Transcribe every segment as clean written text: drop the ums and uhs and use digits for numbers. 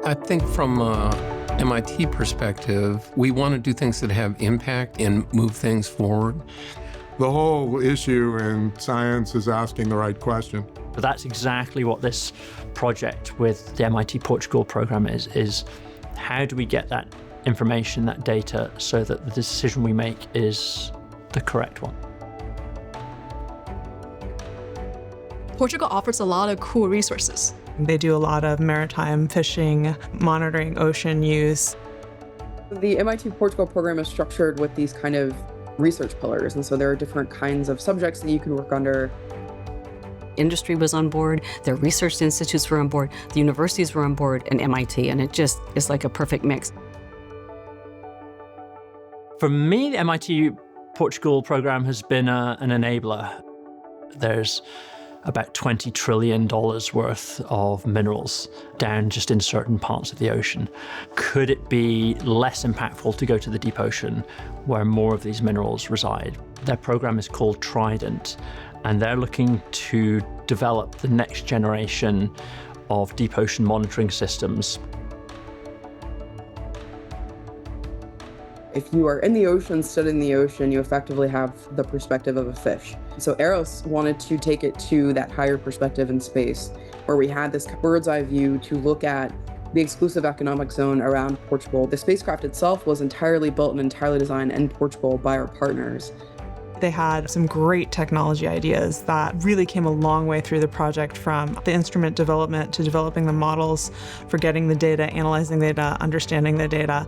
I think from MIT perspective, we want to do things that have impact and move things forward. The whole issue in science is asking the right question. But that's exactly what this project with the MIT Portugal program is how do we get that information, that data, so that the decision we make is the correct one. Portugal offers a lot of cool resources. They do a lot of maritime fishing, monitoring ocean use. The MIT Portugal program is structured with these kind of research pillars, and so there are different kinds of subjects that you can work under. Industry was on board, their research institutes were on board, the universities were on board, and MIT, and it just is like a perfect mix. For me, the MIT Portugal program has been an enabler. There's about $20 trillion worth of minerals down just in certain parts of the ocean. Could it be less impactful to go to the deep ocean where more of these minerals reside? Their program is called Trident, and they're looking to develop the next generation of deep ocean monitoring systems. If you are in the ocean, studying the ocean, you effectively have the perspective of a fish. So Eros wanted to take it to that higher perspective in space, where we had this bird's eye view to look at the exclusive economic zone around Portugal. The spacecraft itself was entirely built and entirely designed in Portugal by our partners. They had some great technology ideas that really came a long way through the project, from the instrument development to developing the models for getting the data, analyzing the data, understanding the data.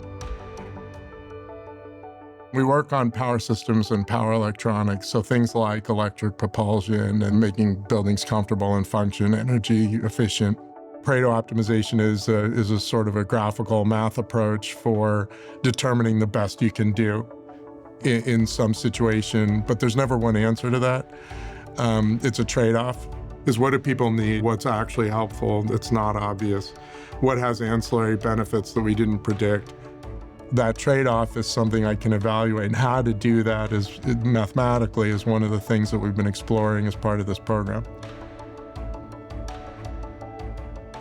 We work on power systems and power electronics, so things like electric propulsion and making buildings comfortable and function energy efficient. Pareto optimization is a sort of a graphical math approach for determining the best you can do in some situation, but there's never one answer to that. It's a trade-off. Is what do people need? What's actually helpful that's not obvious? What has ancillary benefits that we didn't predict? That trade-off is something I can evaluate, and how to do that is mathematically is one of the things that we've been exploring as part of this program.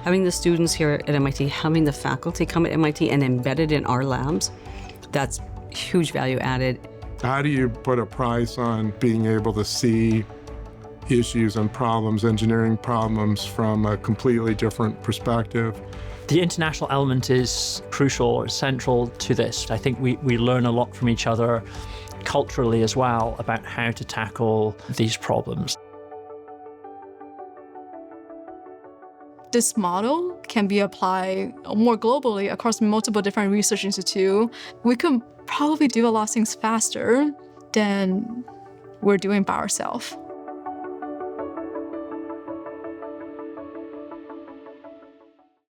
Having the students here at MIT, having the faculty come at MIT and embedded in our labs, that's huge value added. How do you put a price on being able to see issues and problems, engineering problems, from a completely different perspective? The international element is crucial or central to this. I think we learn a lot from each other culturally as well about how to tackle these problems. This model can be applied more globally across multiple different research institutes. We could probably do a lot of things faster than we're doing by ourselves.